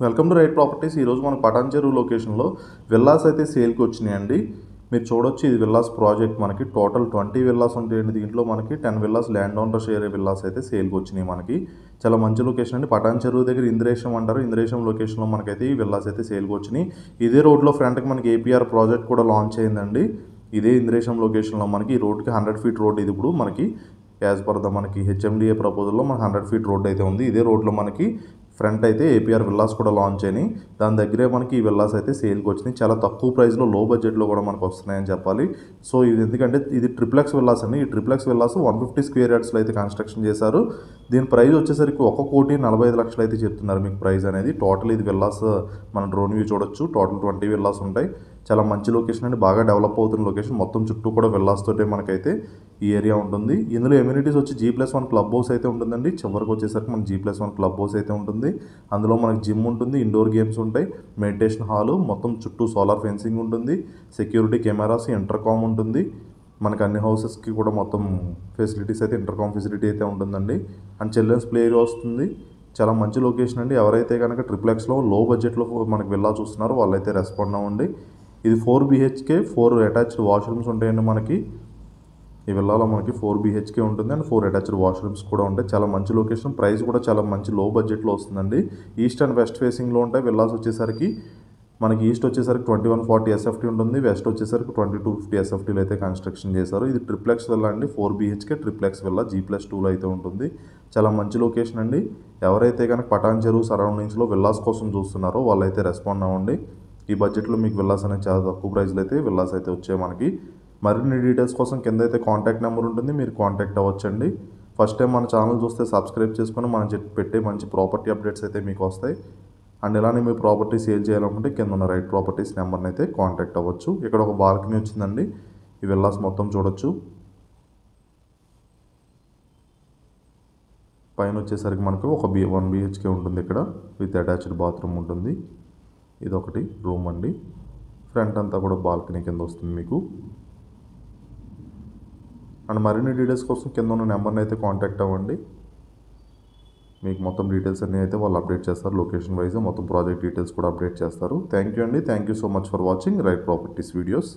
Welcome to right properties. ఈరోజు మన పటాన్చెరు లొకేషన్లో విల్లాస్ అయితే సేల్కి వచ్చినాయండి. మీరు చూడొచ్చు, ఇది విల్లాస్ ప్రాజెక్ట్. మనకి టోటల్ 20 విల్లాస్ ఉంటాయండి. దీంట్లో మనకి 10 villas land owner share villas అయితే సేల్కి వచ్చినాయి. మనకి చాలా మంచి లొకేషన్ అండి. పటాన్చెరు దగ్గర ఇంద్రేశం అంటారు. ఇంద్రేశం లొకేషన్లో మనకైతే ఈ విల్లాస్ అయితే సేల్కి వచ్చినాయి. ఇదే రోడ్లో ఫ్రంట్కి మనకి ఏపీఆర్ ప్రాజెక్ట్ కూడా లాంచ్ అయిందండి. ఇదే ఇంద్రేశం లొకేషన్లో మనకి ఈ రోడ్కి 100 ఫీట్ రోడ్. ఇది ఇప్పుడు మనకి యాజ్ పర్ ద మనకి హెచ్ఎండిఏ ప్రపోజల్లో మనకి 100 ఫీట్ రోడ్ అయితే ఉంది. ఇదే రోడ్లో మనకి ఫ్రంట్ అయితే ఏపీఆర్ విల్లాస్ కూడా లాంచ్ అయినాయి. దాని దగ్గరే మనకి ఈ విల్లాస్ అయితే సేల్కి వచ్చినాయి. చాలా తక్కువ ప్రైస్లో, లో బడ్జెట్లో కూడా మనకు వస్తున్నాయని చెప్పాలి. సో ఇది ఎందుకంటే ఇది ట్రిప్లెక్స్ విల్లాస్ అండి. ఈ ట్రిప్లెక్స్ విల్లాస్ 150 స్క్వేర్ యార్డ్స్లో అయితే కన్స్ట్రక్షన్ చేశారు. దీని ప్రైస్ వచ్చేసరికి 1,45,00,000 అయితే చెప్తున్నారు మీకు ప్రైస్ అనేది. టోటల్ ఇది విల్లాస్ మన డ్రోన్ వ్యూ చూడొచ్చు. టోటల్ 20 విల్లాస్ ఉంటాయి. చాలా మంచి లొకేషన్ అండి. బాగా డెవలప్ అవుతున్న లొకేషన్. మొత్తం చుట్టూ కూడా విల్లాస్ తోటే మనకైతే ఈ ఏరియా ఉంటుంది. ఇందులో ఎమ్యూనిటీస్ వచ్చి G+1 క్లబ్ హౌస్ అయితే ఉంటుందండి. చివరికి వచ్చేసరికి మనకి G+1 క్లబ్ హౌస్ అయితే ఉంటుంది. అందులో మనకి జిమ్ ఉంటుంది, ఇండోర్ గేమ్స్ ఉంటాయి, మెడిటేషన్ హాలు, మొత్తం చుట్టూ సోలార్ ఫెన్సింగ్ ఉంటుంది, సెక్యూరిటీ కెమెరాస్, ఇంటర్కామ్ ఉంటుంది. మనకి అన్ని హౌసెస్కి కూడా మొత్తం ఫెసిలిటీస్ అయితే ఇంటర్కామ్ ఫెసిలిటీ అయితే ఉంటుందండి. అండ్ చిల్డ్రన్స్ ప్లే ఏరియా వస్తుంది. చాలా మంచి లొకేషన్ అండి. ఎవరైతే కనుక ట్రిప్లెక్స్లో లో బడ్జెట్లో మనకి విల్లా చూస్తున్నారో వాళ్ళైతే రెస్పాండ్ అవ్వండి. ఇది 4 BHK 4 అటాచ్డ్ వాష్రూమ్స్ ఉంటాయండి. మనకి ఈ విల్లాలో మనకి 4 BHK ఉంటుంది అండ్ 4 అటాచ్డ్ వాష్రూమ్స్ కూడా ఉంటాయి. చాలా మంచి లొకేషన్. ప్రైస్ కూడా చాలా మంచి లో బడ్జెట్లో వస్తుందండి. ఈస్ట్ అండ్ వెస్ట్ ఫేసింగ్లో ఉంటాయి విల్లాస్ వచ్చేసరికి. మనకి ఈస్ట్ వచ్చేసరికి 2140 SFT ఉంటుంది, వెస్ట్ వచ్చేసరికి 2250 SFTలో అయితే కన్స్ట్రక్షన్ చేశారు. ఇది ట్రిప్లెక్స్ విల్లా అండి. 4 BHK ట్రిప్లెక్స్ విల్లా G+2లో అయితే ఉంటుంది. చాలా మంచి లొకేషన్ అండి. ఎవరైతే కనుక పటాన్చెరు సరౌండింగ్స్లో విల్లాస్ కోసం చూస్తున్నారో వాళ్ళైతే రెస్పాండ్ అవ్వండి. ఈ బడ్జెట్లో మీకు విల్లాస్ అనేది చాలా తక్కువ ప్రైస్లో అయితే విల్లాస్ అయితే వచ్చాయి మనకి. మరిన్ని డీటెయిల్స్ కోసం కింద అయితే కాంటాక్ట్ నెంబర్ ఉంటుంది, మీరు కాంటాక్ట్ అవ్వచ్చండి. ఫస్ట్ టైం మన ఛానల్ చూస్తే సబ్స్క్రైబ్ చేసుకొని మనం పెట్టే మంచి ప్రాపర్టీ అప్డేట్స్ అయితే మీకు వస్తాయి. అండ్ ఇలానే మీ ప్రాపర్టీ సేల్ చేయాలనుకుంటే కింద ఉన్న రైట్ ప్రాపర్టీస్ నెంబర్ని అయితే కాంటాక్ట్ అవ్వచ్చు. ఇక్కడ ఒక బాల్కనీ వచ్చిందండి. ఈ విల్లాస్ మొత్తం చూడొచ్చు. పైన వచ్చేసరికి మనకు 1 BHK ఉంటుంది ఇక్కడ, విత్ అటాచ్డ్ బాత్రూమ్ ఉంటుంది. ఇదొకటి రూమ్ అండి. ఫ్రంట్ అంతా కూడా బాల్కనీ కింద వస్తుంది మీకు. అండ్ మరిన్ని డీటెయిల్స్ కోసం కింద ఉన్న నెంబర్ని అయితే కాంటాక్ట్ అవ్వండి. మీకు మొత్తం డీటెయిల్స్ అన్నీ అయితే వాళ్ళు అప్డేట్ చేస్తారు. లొకేషన్ వైజ్ మొత్తం ప్రాజెక్ట్ డీటెయిల్స్ కూడా అప్డేట్ చేస్తారు. థ్యాంక్ యూ అండి. Thank you so much for watching right properties videos.